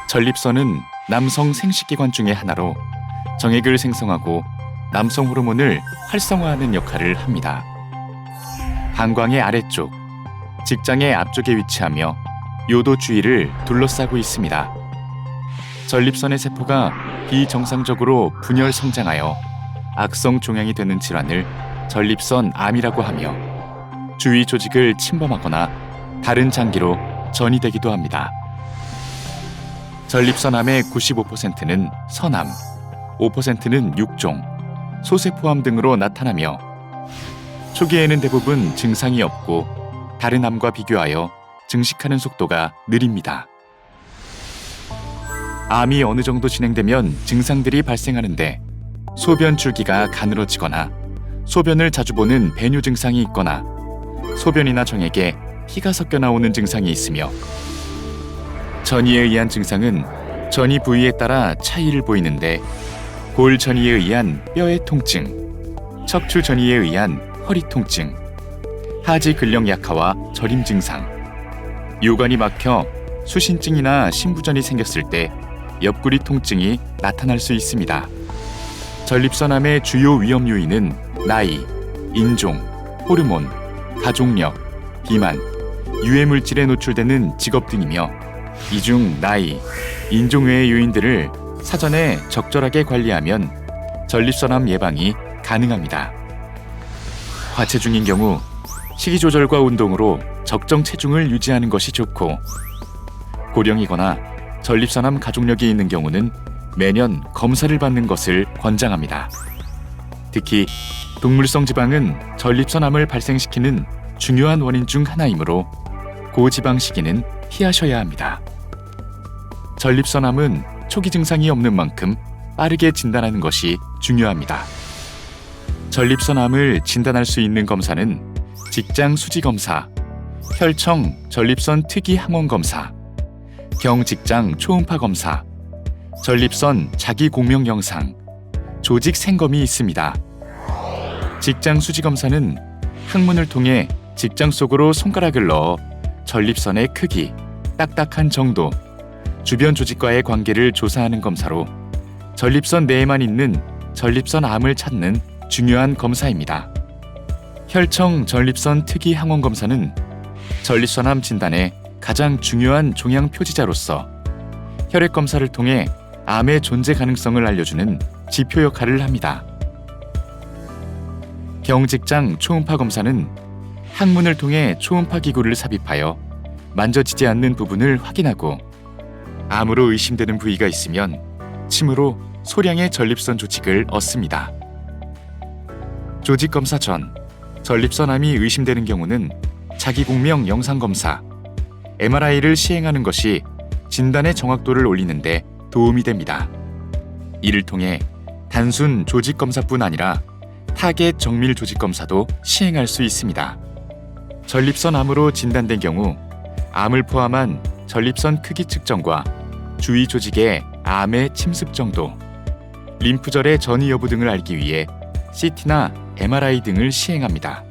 전립선은 남성 생식기관 중의 하나로 정액을 생성하고 남성 호르몬을 활성화하는 역할을 합니다. 방광의 아래쪽, 직장의 앞쪽에 위치하며 요도 주위를 둘러싸고 있습니다. 전립선의 세포가 비정상적으로 분열 성장하여 악성 종양이 되는 질환을 전립선암이라고 하며 주위 조직을 침범하거나 다른 장기로 전이되기도 합니다. 전립선암의 95%는 선암, 5%는 육종, 소세포암 등으로 나타나며 초기에는 대부분 증상이 없고 다른 암과 비교하여 증식하는 속도가 느립니다. 암이 어느 정도 진행되면 증상들이 발생하는데 소변 줄기가 가늘어지거나 소변을 자주 보는 배뇨 증상이 있거나 소변이나 정액에 피가 섞여 나오는 증상이 있으며 전이에 의한 증상은 전이 부위에 따라 차이를 보이는데 골 전이에 의한 뼈의 통증, 척추 전이에 의한 허리 통증, 하지 근력 약화와 저림 증상, 요관이 막혀 수신증이나 신부전이 생겼을 때 옆구리 통증이 나타날 수 있습니다. 전립선암의 주요 위험 요인은 나이, 인종, 호르몬, 가족력, 비만, 유해물질에 노출되는 직업 등이며 이 중 나이, 인종 외의 요인들을 사전에 적절하게 관리하면 전립선암 예방이 가능합니다. 과체중인 경우 식이 조절과 운동으로 적정 체중을 유지하는 것이 좋고 고령이거나 전립선암 가족력이 있는 경우는 매년 검사를 받는 것을 권장합니다. 특히 동물성 지방은 전립선암을 발생시키는 중요한 원인 중 하나이므로 고지방 식이는 피하셔야 합니다. 전립선암은 초기 증상이 없는 만큼 빠르게 진단하는 것이 중요합니다. 전립선암을 진단할 수 있는 검사는 직장 수지 검사, 혈청 전립선 특이 항원 검사, 경직장 초음파 검사, 전립선 자기 공명 영상, 조직 생검이 있습니다. 직장 수지 검사는 항문을 통해 직장 속으로 손가락을 넣어 전립선의 크기, 딱딱한 정도, 주변 조직과의 관계를 조사하는 검사로 전립선 내에만 있는 전립선암을 찾는 중요한 검사입니다. 혈청 전립선 특이 항원 검사는 전립선암 진단에 가장 중요한 종양 표지자로서 혈액 검사를 통해 암의 존재 가능성을 알려주는 지표 역할을 합니다. 경직장 초음파 검사는 항문을 통해 초음파 기구를 삽입하여 만져지지 않는 부분을 확인하고 암으로 의심되는 부위가 있으면 침으로 소량의 전립선 조직을 얻습니다. 조직 검사 전 전립선암이 의심되는 경우는 자기공명 영상검사, MRI를 시행하는 것이 진단의 정확도를 올리는 데 도움이 됩니다. 이를 통해 단순 조직 검사뿐 아니라 타겟 정밀 조직 검사도 시행할 수 있습니다. 전립선암으로 진단된 경우 암을 포함한 전립선 크기 측정과 주위 조직의 암의 침습 정도, 림프절의 전이 여부 등을 알기 위해 CT나 MRI 등을 시행합니다.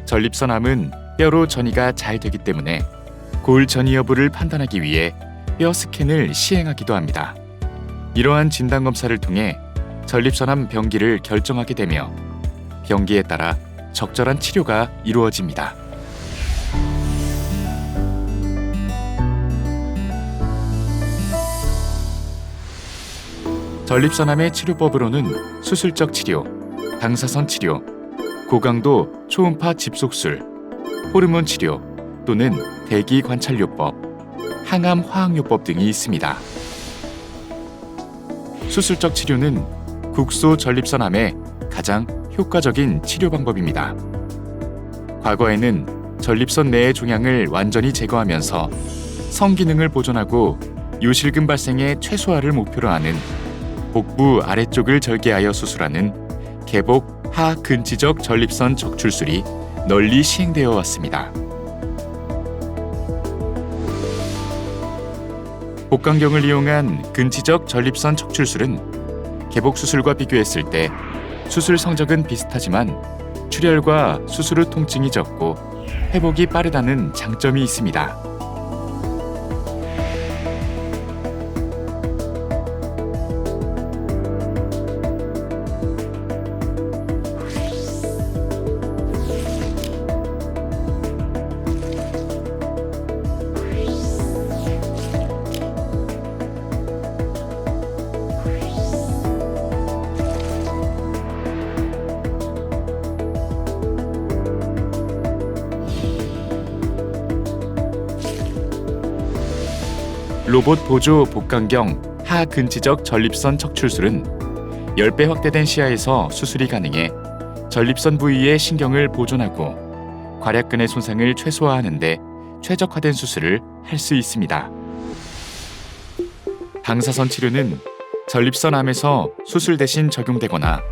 전립선암은 뼈로 전이가 잘 되기 때문에 골 전이 여부를 판단하기 위해 뼈 스캔을 시행하기도 합니다. 이러한 진단 검사를 통해 전립선암 병기를 결정하게 되며 병기에 따라 적절한 치료가 이루어집니다. 전립선암의 치료법으로는 수술적 치료, 방사선 치료, 고강도 초음파 집속술, 호르몬 치료 또는 대기 관찰요법, 항암 화학요법 등이 있습니다. 수술적 치료는 국소 전립선암의 가장 효과적인 치료 방법입니다. 과거에는 전립선 내의 종양을 완전히 제거하면서 성기능을 보존하고 요실금 발생의 최소화를 목표로 하는 복부 아래쪽을 절개하여 수술하는 개복 하근지적 전립선 척출술이 널리 시행되어 왔습니다. 복강경을 이용한 근지적 전립선 척출술은 개복 수술과 비교했을 때 수술 성적은 비슷하지만 출혈과 수술 후 통증이 적고 회복이 빠르다는 장점이 있습니다. 로봇 보조 복강경 하근치적 전립선 척출술은 10배 확대된 시야에서 수술이 가능해 전립선 부위의 신경을 보존하고 괄약근의 손상을 최소화하는 데 최적화된 수술을 할 수 있습니다. 방사선 치료는 전립선 암에서 수술 대신 적용되거나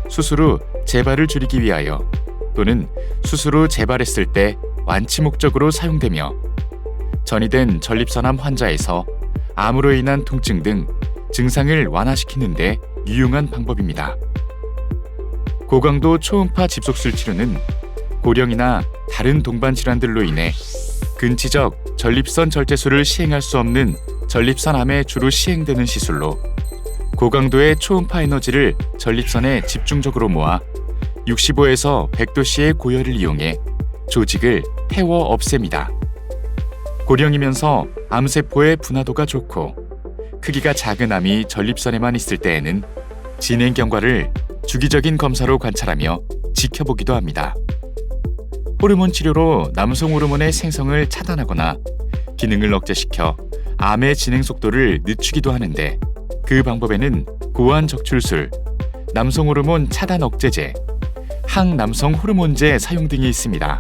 수술 후 재발을 줄이기 위하여 또는 수술 후 재발했을 때 완치 목적으로 사용되며 전이된 전립선암 환자에서 암으로 인한 통증 등 증상을 완화시키는 데 유용한 방법입니다. 고강도 초음파 집속술 치료는 고령이나 다른 동반 질환들로 인해 근치적 전립선 절제술을 시행할 수 없는 전립선암에 주로 시행되는 시술로 고강도의 초음파 에너지를 전립선에 집중적으로 모아 65에서 100도씨의 고열을 이용해 조직을 태워 없앱니다. 고령이면서 암세포의 분화도가 좋고 크기가 작은 암이 전립선에만 있을 때에는 진행 경과를 주기적인 검사로 관찰하며 지켜보기도 합니다. 호르몬 치료로 남성 호르몬의 생성을 차단하거나 기능을 억제시켜 암의 진행 속도를 늦추기도 하는데 그 방법에는 고환 적출술, 남성 호르몬 차단 억제제, 항남성 호르몬제 사용 등이 있습니다.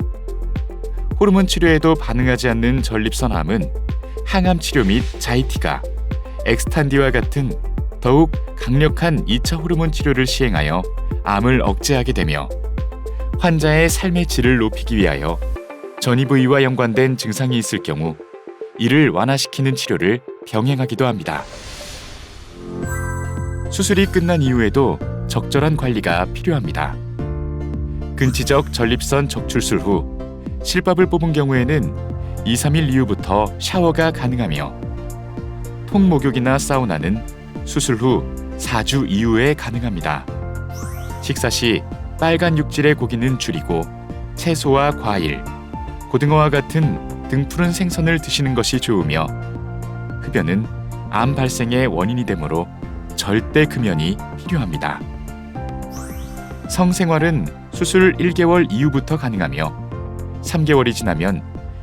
호르몬 치료에도 반응하지 않는 전립선암은 항암 치료 및 자이티가, 엑스탄디와 같은 더욱 강력한 2차 호르몬 치료를 시행하여 암을 억제하게 되며 환자의 삶의 질을 높이기 위하여 전이 부위와 연관된 증상이 있을 경우 이를 완화시키는 치료를 병행하기도 합니다. 수술이 끝난 이후에도 적절한 관리가 필요합니다. 근치적 전립선 적출술 후 실밥을 뽑은 경우에는 2-3일 이후부터 샤워가 가능하며 통목욕이나 사우나는 수술 후 4주 이후에 가능합니다. 식사 시 빨간 육질의 고기는 줄이고 채소와 과일, 고등어와 같은 등푸른 생선을 드시는 것이 좋으며 흡연은 암 발생의 원인이 되므로 절대 금연이 필요합니다. 성생활은 수술 1개월 이후부터 가능하며 3개월이 지나면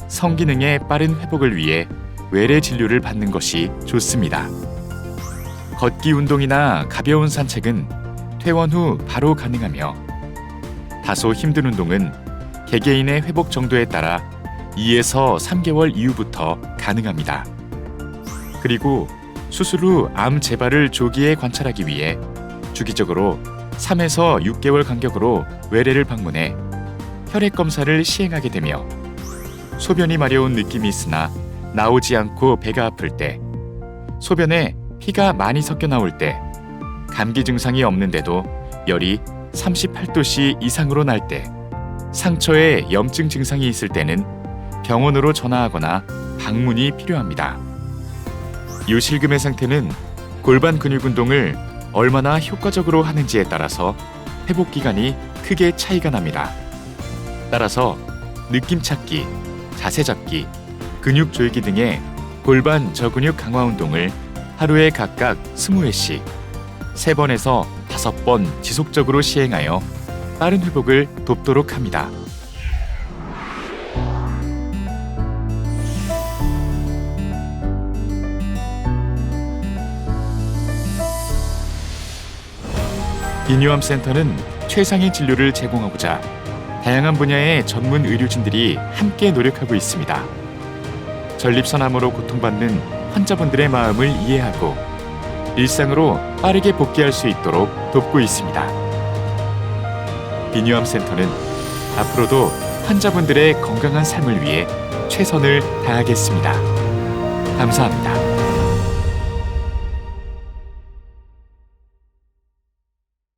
성기능의 빠른 회복을 위해 외래 진료를 받는 것이 좋습니다. 걷기 운동이나 가벼운 산책은 퇴원 후 바로 가능하며 다소 힘든 운동은 개개인의 회복 정도에 따라 2에서 3개월 이후부터 가능합니다. 그리고 수술 후 암 재발을 조기에 관찰하기 위해 주기적으로 3에서 6개월 간격으로 외래를 방문해 혈액 검사를 시행하게 되며 소변이 마려운 느낌이 있으나 나오지 않고 배가 아플 때, 소변에 피가 많이 섞여 나올 때, 감기 증상이 없는데도 열이 38도씨 이상으로 날 때, 상처에 염증 증상이 있을 때는 병원으로 전화하거나 방문이 필요합니다. 요실금의 상태는 골반 근육 운동을 얼마나 효과적으로 하는지에 따라서 회복 기간이 크게 차이가 납니다. 따라서 느낌 찾기, 자세 잡기, 근육 조이기 등의 골반 저근육 강화 운동을 하루에 각각 20회씩 3번에서 5번 지속적으로 시행하여 빠른 회복을 돕도록 합니다. 비뇨암 센터는 최상의 진료를 제공하고자 다양한 분야의 전문 의료진들이 함께 노력하고 있습니다. 전립선암으로 고통받는 환자분들의 마음을 이해하고 일상으로 빠르게 복귀할 수 있도록 돕고 있습니다. 비뇨암 센터는 앞으로도 환자분들의 건강한 삶을 위해 최선을 다하겠습니다. 감사합니다.